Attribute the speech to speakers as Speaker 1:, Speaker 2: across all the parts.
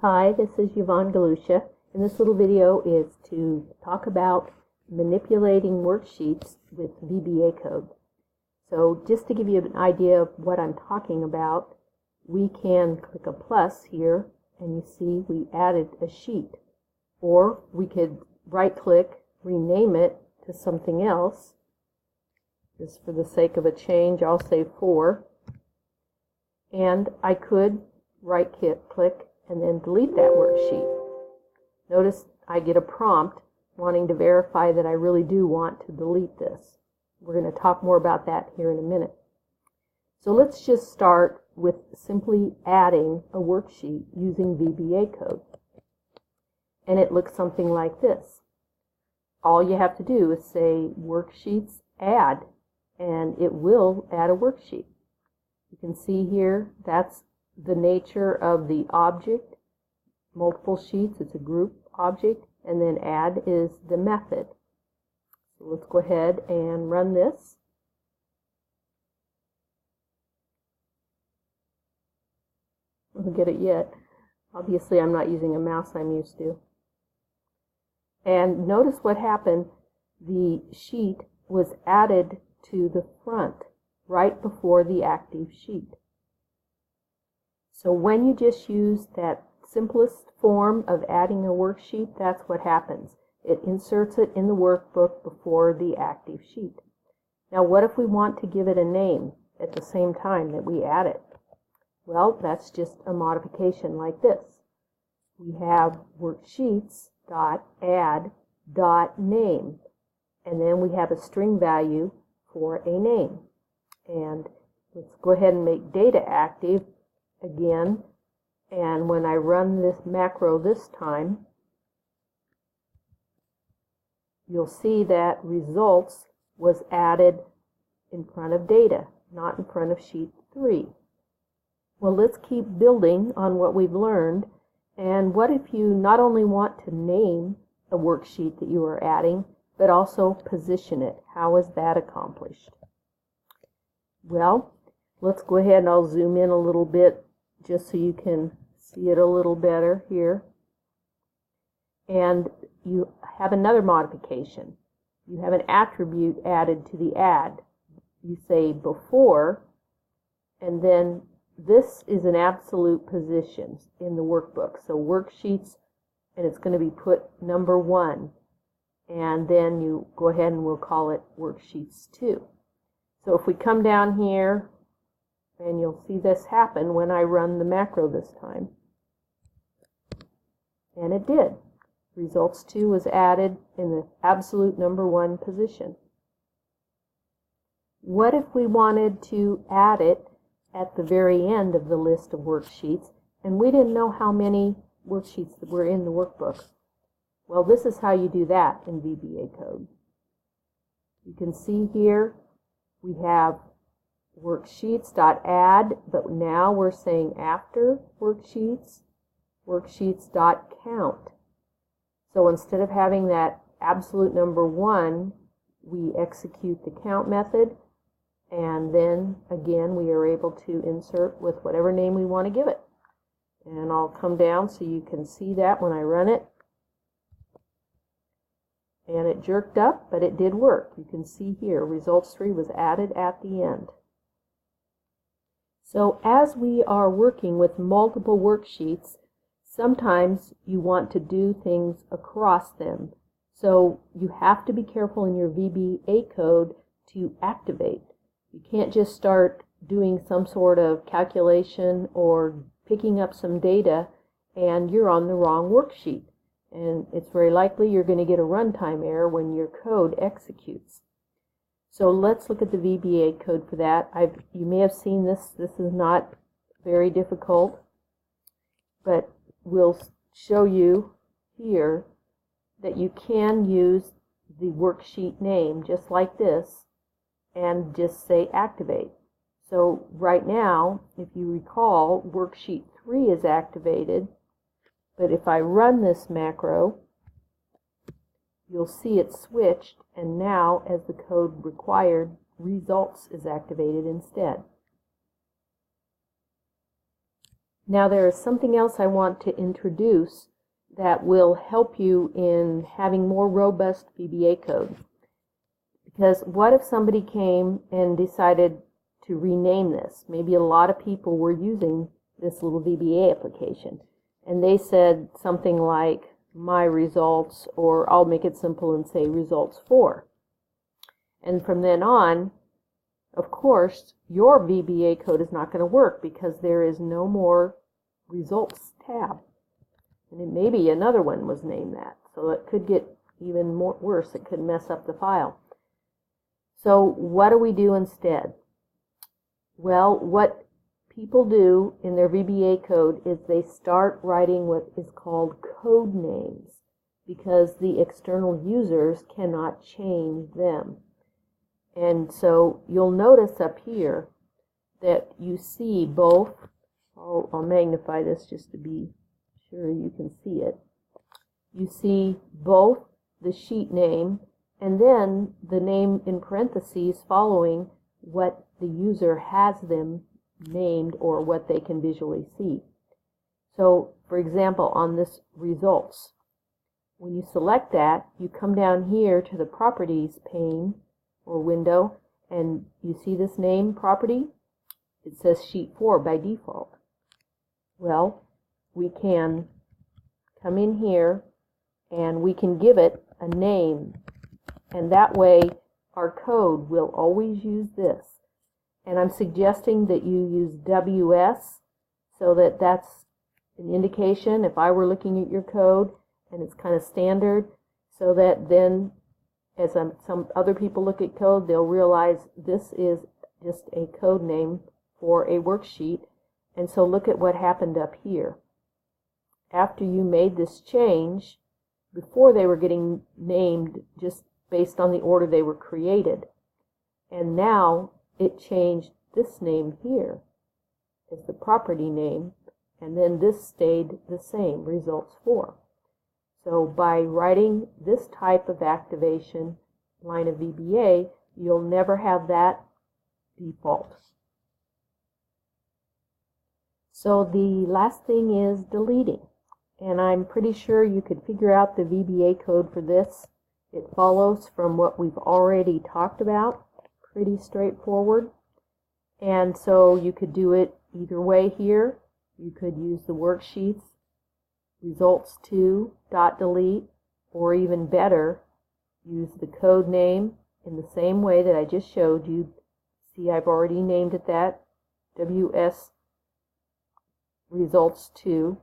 Speaker 1: Hi, this is Yvonne Galusha, and this little video is to talk about manipulating worksheets with VBA code. So just to give you an idea of what I'm talking about, we can click a plus here, and you see we added a sheet. Or we could right-click, rename it to something else. Just for the sake of a change, I'll say 4. And I could right-click and then delete that worksheet. Notice I get a prompt wanting to verify that I really do want to delete this. We're going to talk more about that here in a minute. So let's just start with simply adding a worksheet using VBA code. And it looks something like this. All you have to do is say worksheets add, and it will add a worksheet. You can see here that's the nature of the object. Multiple sheets, it's a group object, and then add is the method. So let's go ahead and run this. I don't get it yet. Obviously I'm not using a mouse I'm used to. And notice what happened. The sheet was added to the front right before the active sheet. So when you just use that simplest form of adding a worksheet, that's what happens. It inserts it in the workbook before the active sheet. Now what if we want to give it a name at the same time that we add it? Well, that's just a modification like this. We have worksheets.add.name, and then we have a string value for a name. And let's go ahead and make data active again, and when I run this macro this time, you'll see that results was added in front of data, not in front of sheet 3. Well, let's keep building on what we've learned. And what if you not only want to name a worksheet that you are adding, but also position it? How is that accomplished? Well, let's go ahead and I'll zoom in a little bit just so you can see it a little better here. And you have another modification. You have an attribute added to the add. You say before, and then this is an absolute position in the workbook. So worksheets, and it's going to be put number 1. And then you go ahead and we'll call it worksheets 2. So if we come down here, and you'll see this happen when I run the macro this time. And it did. Results 2 was added in the absolute number 1 position. What if we wanted to add it at the very end of the list of worksheets, and we didn't know how many worksheets that were in the workbook? Well, this is how you do that in VBA code. You can see here we have worksheets.add, but now we're saying after worksheets, worksheets.count. So instead of having that absolute number 1, we execute the count method, and then again we are able to insert with whatever name we want to give it. And I'll come down so you can see that when I run it. And it jerked up, but it did work. You can see here, results 3 was added at the end. So as we are working with multiple worksheets, sometimes you want to do things across them. So you have to be careful in your VBA code to activate. You can't just start doing some sort of calculation or picking up some data and you're on the wrong worksheet. And it's very likely you're going to get a runtime error when your code executes. So let's look at the VBA code for that. You may have seen this. This is not very difficult, but we'll show you here that you can use the worksheet name just like this and just say activate. So right now, if you recall, worksheet 3 is activated, but if I run this macro, you'll see it switched, and now as the code required, results is activated instead. Now there is something else I want to introduce that will help you in having more robust VBA code. Because what if somebody came and decided to rename this? Maybe a lot of people were using this little VBA application, and they said something like my results, or I'll make it simple and say results 4. And from then on, of course, your VBA code is not going to work because there is no more results tab. And it maybe another one was named that, so it could get even more worse. It could mess up the file. So what do we do instead? Well, what people do in their VBA code is they start writing what is called code names, because the external users cannot change them. And so you'll notice up here that you see both, I'll magnify this just to be sure you can see it. You see both the sheet name and then the name in parentheses following what the user has them named or what they can visually see. So, for example, on this results, when you select that, you come down here to the properties pane or window, and you see this name property. It says sheet 4 by default. Well, we can come in here and we can give it a name, and that way our code will always use this. And I'm suggesting that you use WS so that that's an indication if I were looking at your code and it's kind of standard, so that then as some other people look at code, they'll realize this is just a code name for a worksheet. And so look at what happened up here. After you made this change, before they were getting named just based on the order they were created. And now it changed this name here as the property name, and then this stayed the same, results 4. So by writing this type of activation line of VBA, you'll never have that default. So the last thing is deleting. And I'm pretty sure you could figure out the VBA code for this. It follows from what we've already talked about. Pretty straightforward. And so you could do it either way here. You could use the worksheets, results2.delete, or even better, use the code name in the same way that I just showed you. See, I've already named it that, WS results2.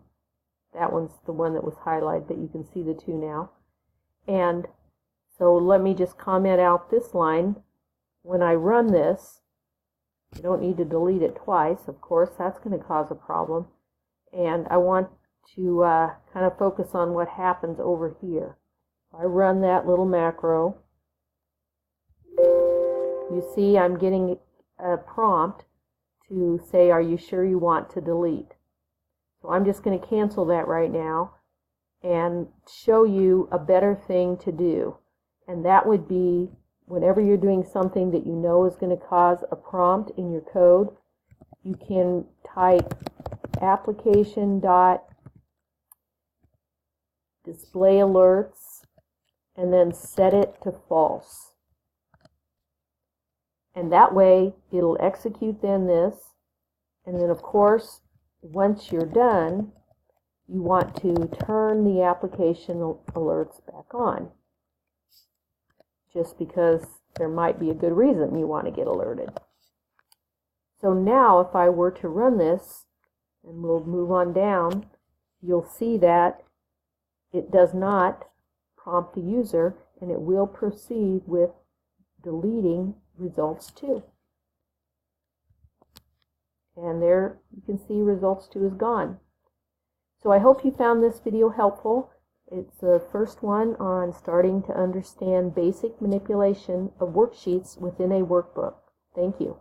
Speaker 1: That one's the one that was highlighted, but you can see the two now. And so let me just comment out this line. When I run this, you don't need to delete it twice, of course. That's going to cause a problem. And I want to kind of focus on what happens over here. I run that little macro. You see I'm getting a prompt to say, are you sure you want to delete? So I'm just going to cancel that right now and show you a better thing to do. And that would be whenever you're doing something that you know is going to cause a prompt in your code, you can type application.display alerts and then set it to false. And that way it'll execute then this, and then of course once you're done, you want to turn the application alerts back on, just because there might be a good reason you want to get alerted. So now if I were to run this, and we'll move on down, you'll see that it does not prompt the user, and it will proceed with deleting results2. And there you can see results2 is gone. So I hope you found this video helpful. It's the first one on starting to understand basic manipulation of worksheets within a workbook. Thank you.